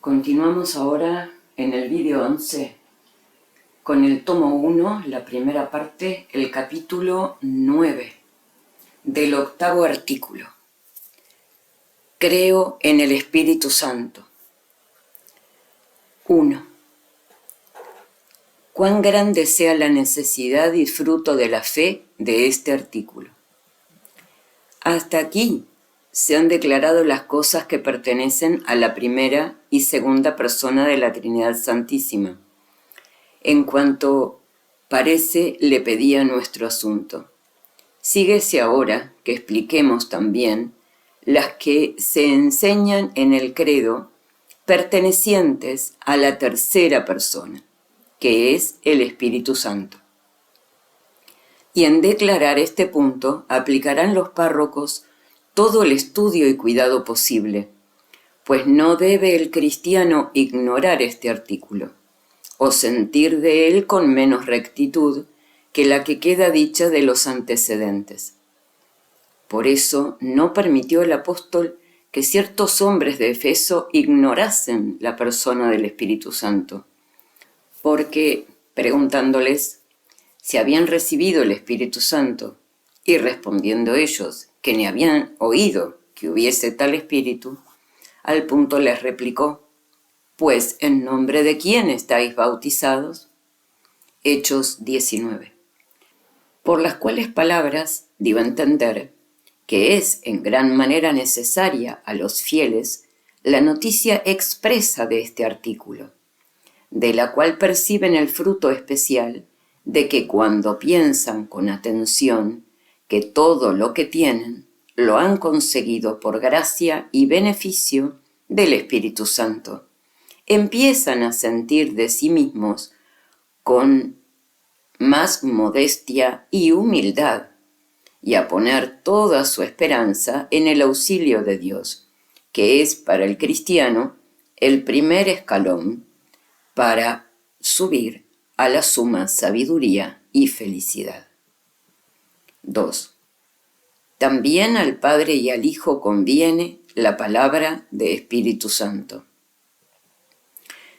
Continuamos ahora en el vídeo 11 con el tomo 1, la primera parte, el capítulo 9 del 8º artículo. Creo en el Espíritu Santo. 1. Cuán grande sea la necesidad y fruto de la fe de este artículo. Hasta aquí se han declarado las cosas que pertenecen a la primera y segunda persona de la Trinidad Santísima. En cuanto parece, le pedía nuestro asunto. Síguese ahora que expliquemos también las que se enseñan en el credo pertenecientes a la tercera persona, que es el Espíritu Santo. Y en declarar este punto aplicarán los párrocos todo el estudio y cuidado posible, pues no debe el cristiano ignorar este artículo, o sentir de él con menos rectitud que la que queda dicha de los antecedentes. Por eso no permitió el apóstol que ciertos hombres de Efeso ignorasen la persona del Espíritu Santo, porque, preguntándoles si habían recibido el Espíritu Santo, y respondiendo ellos que ni habían oído que hubiese tal Espíritu, al punto les replicó: pues, ¿en nombre de quién estáis bautizados? Hechos 19. Por las cuales palabras dio a entender que es en gran manera necesaria a los fieles la noticia expresa de este artículo, de la cual perciben el fruto especial de que cuando piensan con atención que todo lo que tienen lo han conseguido por gracia y beneficio del Espíritu Santo, empiezan a sentir de sí mismos con más modestia y humildad y a poner toda su esperanza en el auxilio de Dios, que es para el cristiano el primer escalón para subir a la suma sabiduría y felicidad. 2. También al Padre y al Hijo conviene la palabra de Espíritu Santo.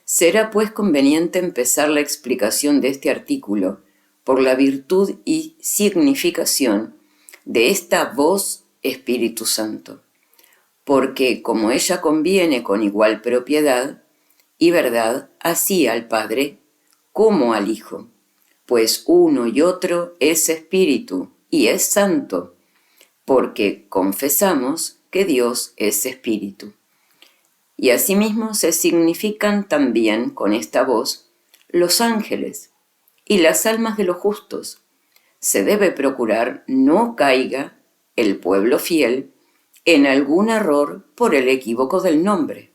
Será pues conveniente empezar la explicación de este artículo por la virtud y significación de esta voz Espíritu Santo, porque como ella conviene con igual propiedad y verdad así al Padre como al Hijo, pues uno y otro es Espíritu y es Santo, porque confesamos que Dios es Espíritu. Y asimismo se significan también con esta voz los ángeles y las almas de los justos. Se debe procurar no caiga el pueblo fiel en algún error por el equívoco del nombre.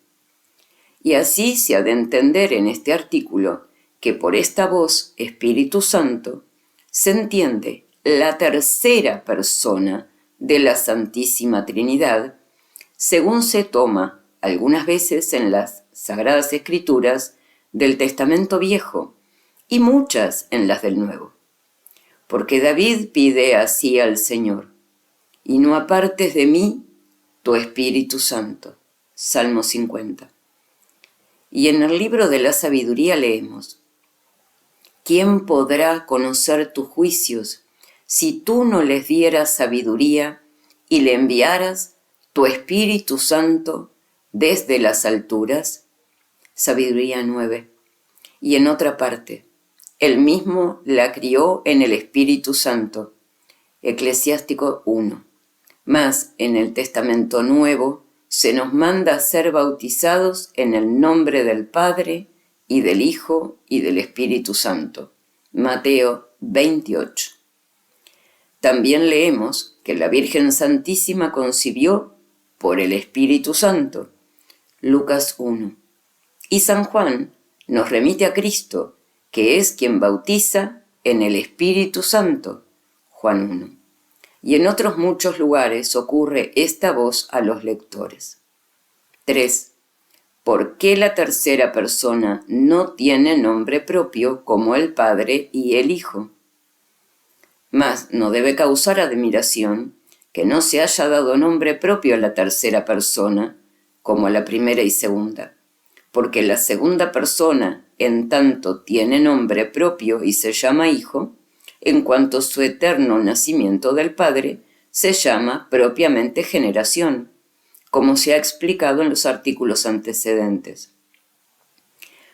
Y así se ha de entender en este artículo que por esta voz Espíritu Santo se entiende la tercera persona de la Santísima Trinidad, según se toma algunas veces en las Sagradas Escrituras del Testamento Viejo y muchas en las del Nuevo. Porque David pide así al Señor: y no apartes de mí tu Espíritu Santo. Salmo 50. Y en el libro de la sabiduría leemos: ¿quién podrá conocer tus juicios si tú no les dieras sabiduría y le enviaras tu Espíritu Santo desde las alturas? Sabiduría 9. Y en otra parte: él mismo la crió en el Espíritu Santo. Eclesiástico 1. Mas en el Testamento Nuevo se nos manda a ser bautizados en el nombre del Padre y del Hijo y del Espíritu Santo. Mateo 28. También leemos que la Virgen Santísima concibió por el Espíritu Santo. Lucas 1. Y San Juan nos remite a Cristo, que es quien bautiza en el Espíritu Santo. Juan 1. Y en otros muchos lugares ocurre esta voz a los lectores. 3. ¿Por qué la tercera persona no tiene nombre propio como el Padre y el Hijo? Mas no debe causar admiración que no se haya dado nombre propio a la tercera persona como a la primera y segunda, porque la segunda persona, en tanto tiene nombre propio y se llama Hijo, en cuanto su eterno nacimiento del Padre se llama propiamente generación, como se ha explicado en los artículos antecedentes.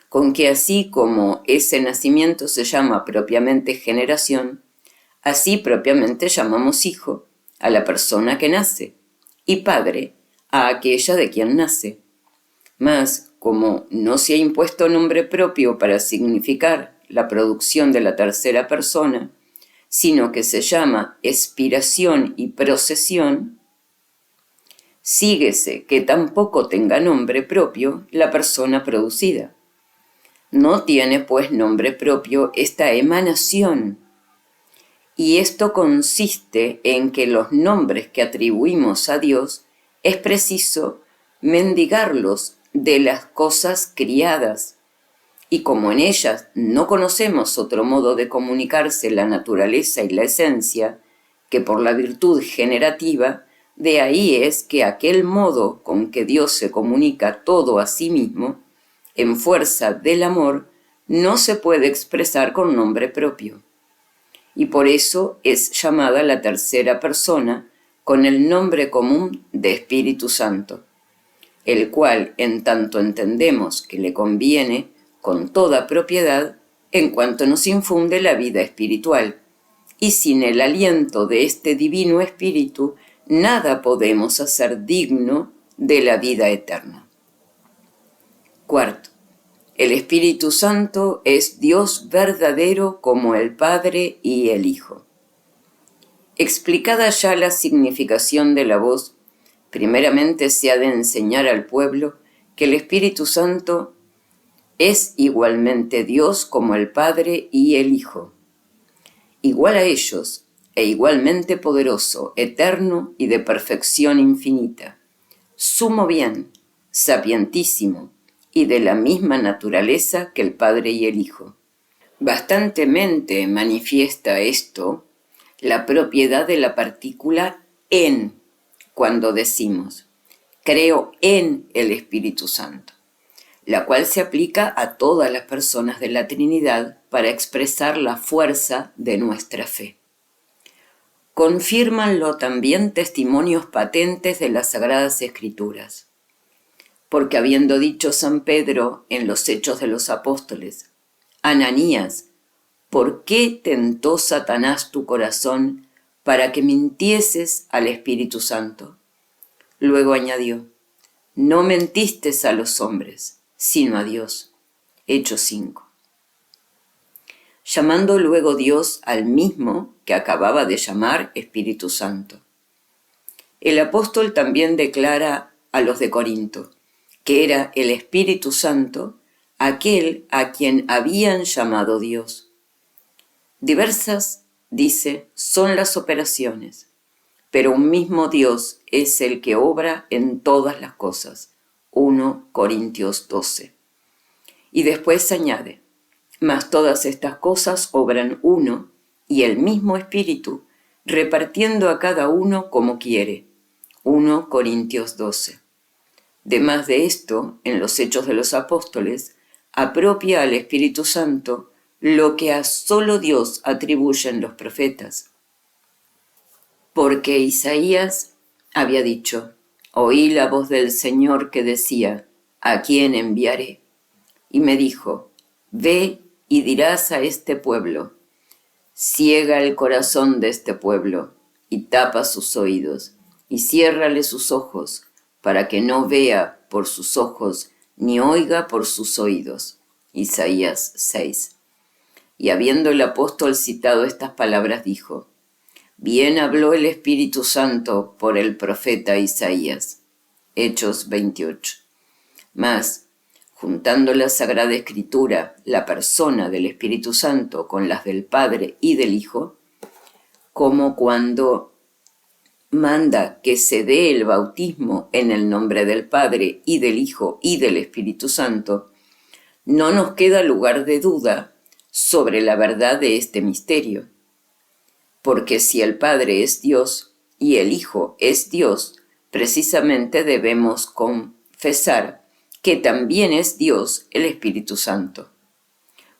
Con que así como ese nacimiento se llama propiamente generación, así propiamente llamamos hijo a la persona que nace y padre a aquella de quien nace. Mas, como no se ha impuesto nombre propio para significar la producción de la tercera persona, sino que se llama expiración y procesión, síguese que tampoco tenga nombre propio la persona producida. No tiene pues nombre propio esta emanación, y esto consiste en que los nombres que atribuimos a Dios es preciso mendigarlos de las cosas criadas, y como en ellas no conocemos otro modo de comunicarse la naturaleza y la esencia que por la virtud generativa, de ahí es que aquel modo con que Dios se comunica todo a sí mismo, en fuerza del amor, no se puede expresar con nombre propio. Y por eso es llamada la tercera persona con el nombre común de Espíritu Santo, el cual, en tanto entendemos que le conviene con toda propiedad, en cuanto nos infunde la vida espiritual, y sin el aliento de este divino Espíritu, nada podemos hacer digno de la vida eterna. Cuarto, el Espíritu Santo es Dios verdadero como el Padre y el Hijo. Explicada ya la significación de la voz, primeramente se ha de enseñar al pueblo que el Espíritu Santo es igualmente Dios como el Padre y el Hijo, igual a ellos e igualmente poderoso, eterno y de perfección infinita, sumo bien, sapientísimo y de la misma naturaleza que el Padre y el Hijo. Bastantemente manifiesta esto la propiedad de la partícula en, cuando decimos, creo en el Espíritu Santo, la cual se aplica a todas las personas de la Trinidad para expresar la fuerza de nuestra fe. Confírmanlo también testimonios patentes de las Sagradas Escrituras, porque habiendo dicho San Pedro en los Hechos de los Apóstoles, Ananías, ¿por qué tentó Satanás tu corazón para que mintieses al Espíritu Santo? Luego añadió, no mentiste a los hombres, sino a Dios. Hechos 5. Llamando luego Dios al mismo que acababa de llamar Espíritu Santo. El apóstol también declara a los de Corinto que era el Espíritu Santo aquel a quien habían llamado Dios. Diversas, dice, son las operaciones, pero un mismo Dios es el que obra en todas las cosas. 1 Corintios 12. Y después añade, mas todas estas cosas obran uno y el mismo Espíritu, repartiendo a cada uno como quiere. 1 Corintios 12. Demás de esto, en los Hechos de los Apóstoles, apropia al Espíritu Santo lo que a solo Dios atribuyen los profetas. Porque Isaías había dicho, oí la voz del Señor que decía, ¿a quién enviaré? Y me dijo, ve y dirás a este pueblo, ciega el corazón de este pueblo, y tapa sus oídos, y ciérrale sus ojos, para que no vea por sus ojos, ni oiga por sus oídos. Isaías 6. Y habiendo el apóstol citado estas palabras, dijo, bien habló el Espíritu Santo por el profeta Isaías. Hechos 28. Mas, juntando la Sagrada Escritura, la persona del Espíritu Santo con las del Padre y del Hijo, como cuando manda que se dé el bautismo en el nombre del Padre y del Hijo y del Espíritu Santo, no nos queda lugar de duda sobre la verdad de este misterio. Porque si el Padre es Dios y el Hijo es Dios, precisamente debemos confesar que también es Dios el Espíritu Santo,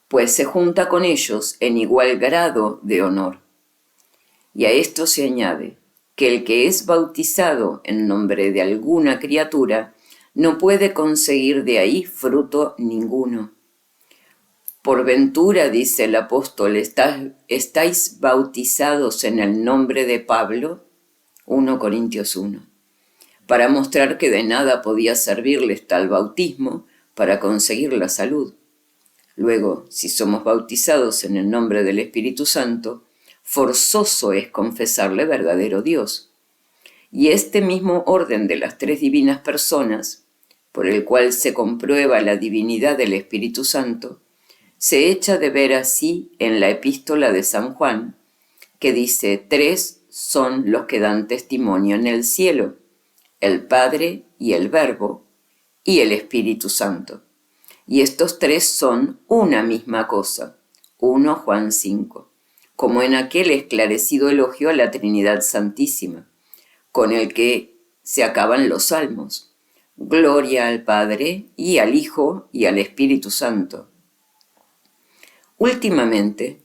pues se junta con ellos en igual grado de honor. Y a esto se añade que el que es bautizado en nombre de alguna criatura no puede conseguir de ahí fruto ninguno. Por ventura, dice el apóstol, ¿estáis bautizados en el nombre de Pablo? 1 Corintios 1. Para mostrar que de nada podía servirles tal bautismo para conseguir la salud. Luego, si somos bautizados en el nombre del Espíritu Santo, forzoso es confesarle verdadero Dios. Y este mismo orden de las tres divinas personas, por el cual se comprueba la divinidad del Espíritu Santo, se echa de ver así en la epístola de San Juan, que dice: tres son los que dan testimonio en el cielo, el Padre y el Verbo y el Espíritu Santo. Y estos tres son una misma cosa. 1 Juan 5, como en aquel esclarecido elogio a la Trinidad Santísima, con el que se acaban los salmos. Gloria al Padre y al Hijo y al Espíritu Santo. Últimamente,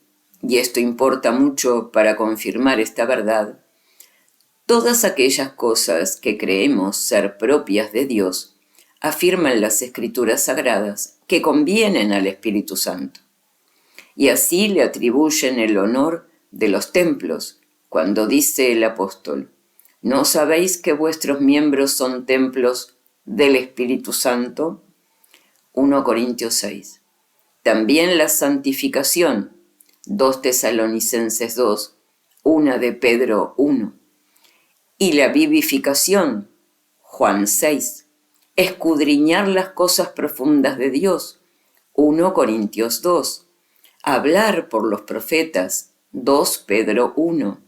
y esto importa mucho para confirmar esta verdad, todas aquellas cosas que creemos ser propias de Dios afirman las Escrituras Sagradas que convienen al Espíritu Santo. Y así le atribuyen el honor de los templos, cuando dice el apóstol: ¿no sabéis que vuestros miembros son templos del Espíritu Santo? 1 Corintios 6. También la santificación, 2 Tesalonicenses 2, 1 de Pedro 1. Y la vivificación, Juan 6. Escudriñar las cosas profundas de Dios, 1 Corintios 2. Hablar por los profetas, 2 Pedro 1.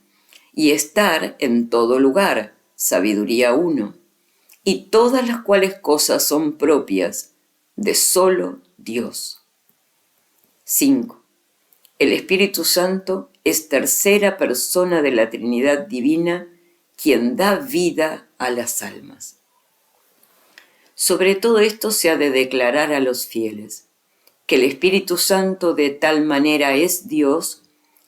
Y estar en todo lugar, Sabiduría 1. Y todas las cuales cosas son propias de solo Dios. 5. El Espíritu Santo es tercera persona de la Trinidad Divina, quien da vida a las almas. Sobre todo esto se ha de declarar a los fieles, que el Espíritu Santo de tal manera es Dios,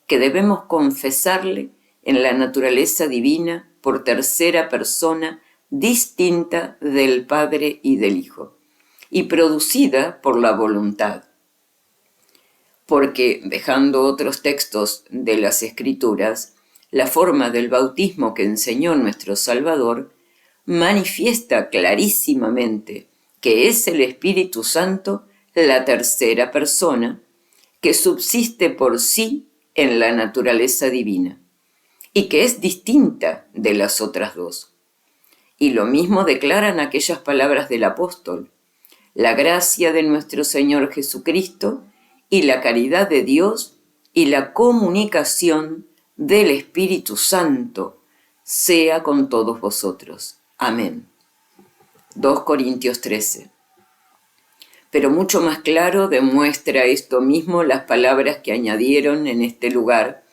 que debemos confesarle en la naturaleza divina por tercera persona distinta del Padre y del Hijo, y producida por la voluntad. Porque, dejando otros textos de las Escrituras, la forma del bautismo que enseñó nuestro Salvador manifiesta clarísimamente que es el Espíritu Santo la tercera persona que subsiste por sí en la naturaleza divina y que es distinta de las otras dos. Y lo mismo declaran aquellas palabras del apóstol: la gracia de nuestro Señor Jesucristo y la caridad de Dios y la comunicación del Espíritu Santo sea con todos vosotros. Amén. 2 Corintios 13. Pero mucho más claro demuestra esto mismo las palabras que añadieron en este lugar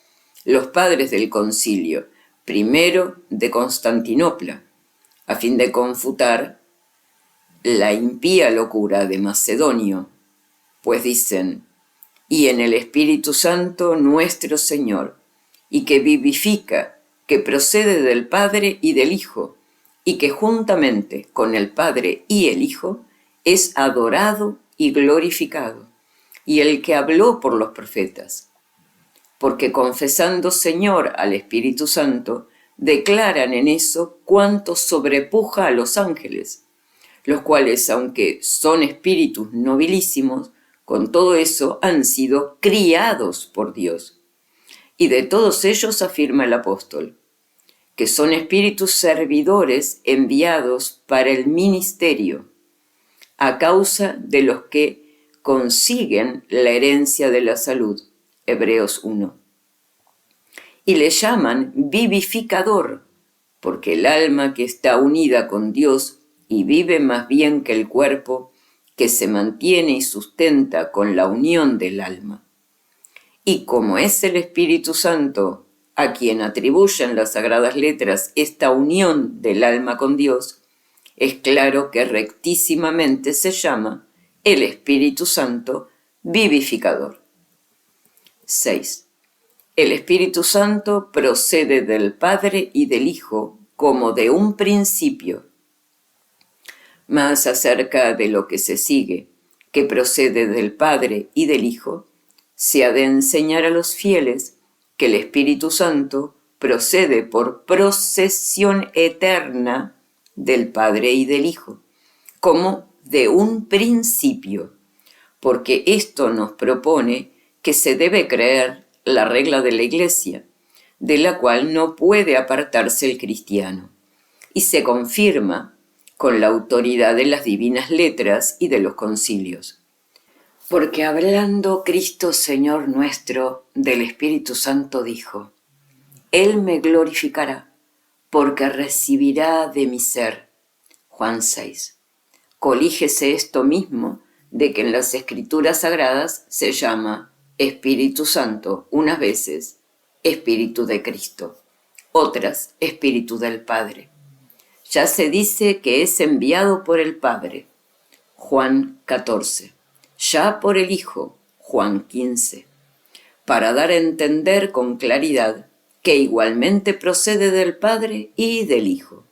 los padres del concilio, primero de Constantinopla, a fin de confutar la impía locura de Macedonio, pues dicen: y en el Espíritu Santo nuestro Señor, y que vivifica, que procede del Padre y del Hijo, y que juntamente con el Padre y el Hijo es adorado y glorificado, y el que habló por los profetas. Porque confesando Señor al Espíritu Santo, declaran en eso cuánto sobrepuja a los ángeles, los cuales, aunque son espíritus nobilísimos, con todo eso han sido criados por Dios. Y de todos ellos afirma el apóstol, que son espíritus servidores enviados para el ministerio, a causa de los que consiguen la herencia de la salud, Hebreos 1. Y le llaman vivificador, porque el alma que está unida con Dios y vive más bien que el cuerpo, que se mantiene y sustenta con la unión del alma. Y como es el Espíritu Santo a quien atribuyen las Sagradas Letras esta unión del alma con Dios, es claro que rectísimamente se llama el Espíritu Santo vivificador. 6. El Espíritu Santo procede del Padre y del Hijo como de un principio. Más acerca de lo que se sigue, que procede del Padre y del Hijo, se ha de enseñar a los fieles que el Espíritu Santo procede por procesión eterna del Padre y del Hijo, como de un principio, porque esto nos propone que se debe creer la regla de la Iglesia, de la cual no puede apartarse el cristiano, y se confirma con la autoridad de las divinas letras y de los concilios. Porque hablando Cristo Señor nuestro del Espíritu Santo dijo: Él me glorificará, porque recibirá de mi ser. Juan 6. Colígese esto mismo de que en las Escrituras Sagradas se llama Espíritu Santo unas veces Espíritu de Cristo, otras Espíritu del Padre. Ya se dice que es enviado por el Padre, Juan 14, ya por el Hijo, Juan 15, para dar a entender con claridad que igualmente procede del Padre y del Hijo.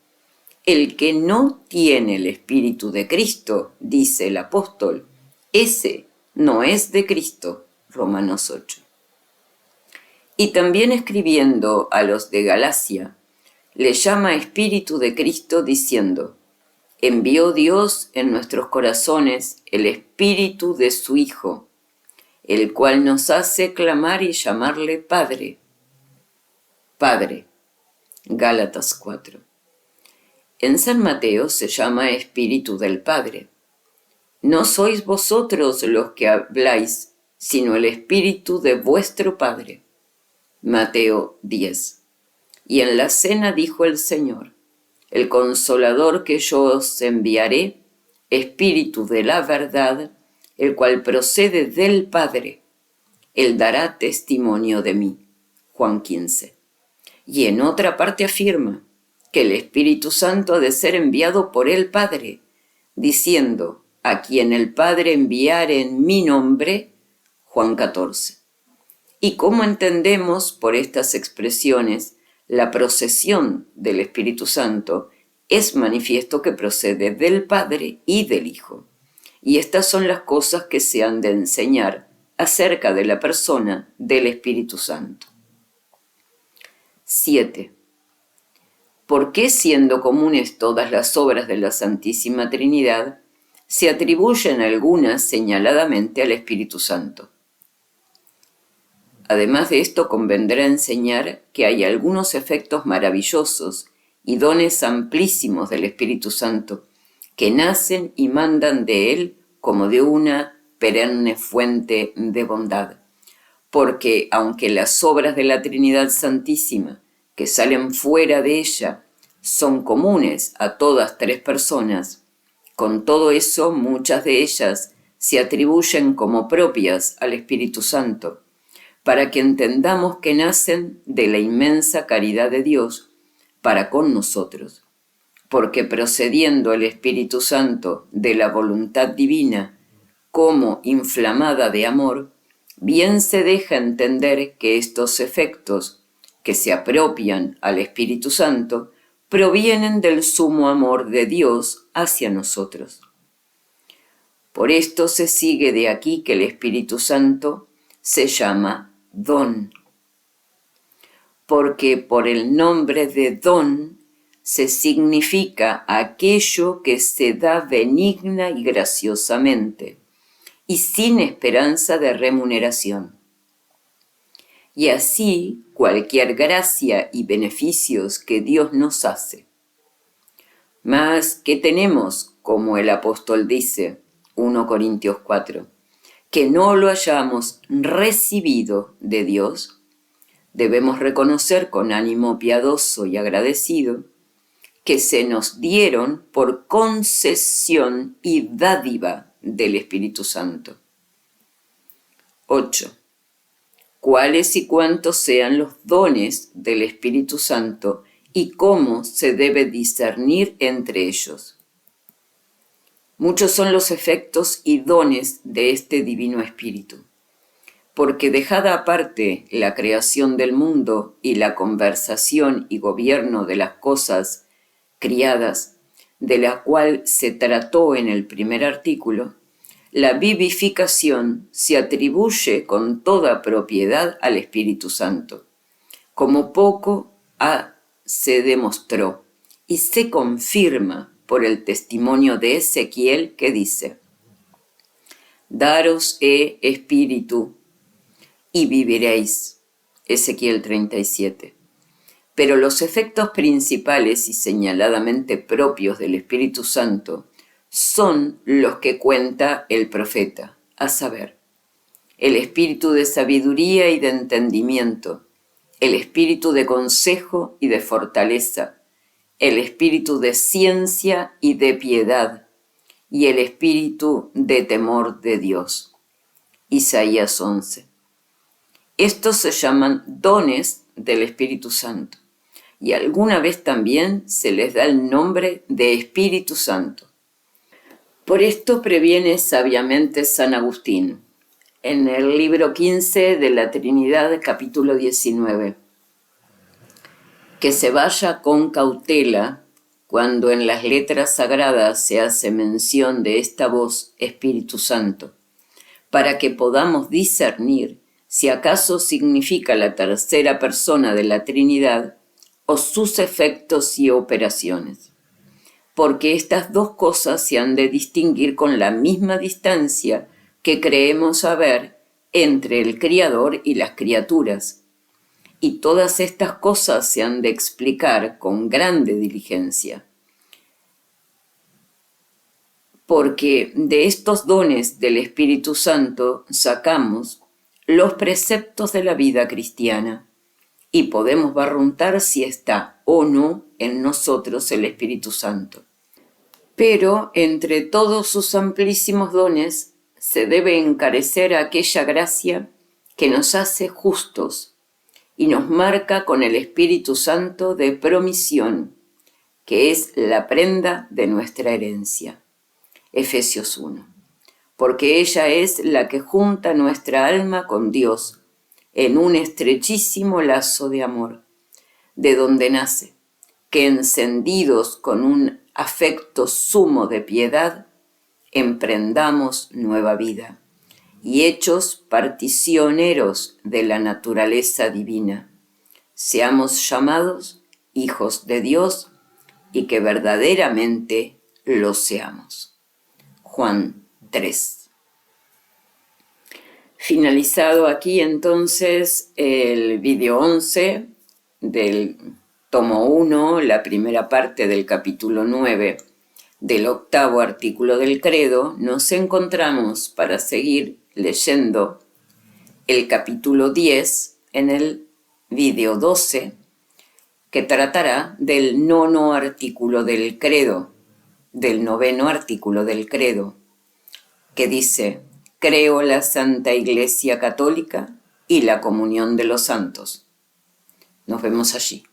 El que no tiene el Espíritu de Cristo, dice el apóstol, ese no es de Cristo, Romanos 8. Y también escribiendo a los de Galacia, le llama Espíritu de Cristo diciendo: envió Dios en nuestros corazones el Espíritu de su Hijo, el cual nos hace clamar y llamarle Padre. Padre, Gálatas 4. En San Mateo se llama Espíritu del Padre. No sois vosotros los que habláis, sino el Espíritu de vuestro Padre. Mateo 10. Y en la cena dijo el Señor: el Consolador que yo os enviaré, Espíritu de la verdad, el cual procede del Padre, Él dará testimonio de mí. Juan 15. Y en otra parte afirma que el Espíritu Santo ha de ser enviado por el Padre, diciendo: a quien el Padre enviare en mi nombre. Juan 14. ¿Y cómo entendemos por estas expresiones la procesión del Espíritu Santo? Es manifiesto que procede del Padre y del Hijo. Y estas son las cosas que se han de enseñar acerca de la persona del Espíritu Santo. 7. ¿Por qué, siendo comunes todas las obras de la Santísima Trinidad, se atribuyen algunas señaladamente al Espíritu Santo? Además de esto, convendrá enseñar que hay algunos efectos maravillosos y dones amplísimos del Espíritu Santo que nacen y mandan de él como de una perenne fuente de bondad. Porque aunque las obras de la Trinidad Santísima que salen fuera de ella son comunes a todas tres personas, con todo eso muchas de ellas se atribuyen como propias al Espíritu Santo, para que entendamos que nacen de la inmensa caridad de Dios para con nosotros, porque procediendo el Espíritu Santo de la voluntad divina como inflamada de amor, bien se deja entender que estos efectos que se apropian al Espíritu Santo provienen del sumo amor de Dios hacia nosotros. Por esto se sigue de aquí que el Espíritu Santo se llama don, porque por el nombre de don se significa aquello que se da benigna y graciosamente y sin esperanza de remuneración. Y así cualquier gracia y beneficios que Dios nos hace. Mas, ¿qué tenemos? Como el apóstol dice, 1 Corintios 4, que no lo hayamos recibido de Dios, debemos reconocer con ánimo piadoso y agradecido que se nos dieron por concesión y dádiva del Espíritu Santo. 8. Cuáles y cuántos sean los dones del Espíritu Santo y cómo se debe discernir entre ellos. Muchos son los efectos y dones de este Divino Espíritu, porque dejada aparte la creación del mundo y la conversación y gobierno de las cosas criadas, de la cual se trató en el primer artículo, la vivificación se atribuye con toda propiedad al Espíritu Santo, como poco se demostró y se confirma por el testimonio de Ezequiel que dice: Daros espíritu y viviréis. Ezequiel 37. Pero los efectos principales y señaladamente propios del Espíritu Santo son los que cuenta el profeta, a saber, el espíritu de sabiduría y de entendimiento, el espíritu de consejo y de fortaleza, el espíritu de ciencia y de piedad, y el espíritu de temor de Dios. Isaías 11. Estos se llaman dones del Espíritu Santo, y alguna vez también se les da el nombre de Espíritu Santo. Por esto previene sabiamente San Agustín, en el libro 15 de la Trinidad, capítulo 19, que se vaya con cautela cuando en las letras sagradas se hace mención de esta voz Espíritu Santo, para que podamos discernir si acaso significa la tercera persona de la Trinidad o sus efectos y operaciones, porque estas dos cosas se han de distinguir con la misma distancia que creemos haber entre el Criador y las criaturas, y todas estas cosas se han de explicar con grande diligencia, porque de estos dones del Espíritu Santo sacamos los preceptos de la vida cristiana, y podemos barruntar si está o no en nosotros el Espíritu Santo. Pero entre todos sus amplísimos dones se debe encarecer aquella gracia que nos hace justos y nos marca con el Espíritu Santo de promisión, que es la prenda de nuestra herencia. Efesios 1. Porque ella es la que junta nuestra alma con Dios en un estrechísimo lazo de amor, de donde nace, que encendidos con un afecto sumo de piedad, emprendamos nueva vida, y hechos particioneros de la naturaleza divina, seamos llamados hijos de Dios y que verdaderamente lo seamos. Juan 3. Finalizado aquí entonces el vídeo 11 del tomo 1, la primera parte del capítulo 9 del 8º artículo del credo, nos encontramos para seguir leyendo el capítulo 10 en el vídeo 12, que tratará del 9º artículo del credo, del 9º artículo del credo, que dice: creo la Santa Iglesia Católica y la comunión de los santos. Nos vemos allí.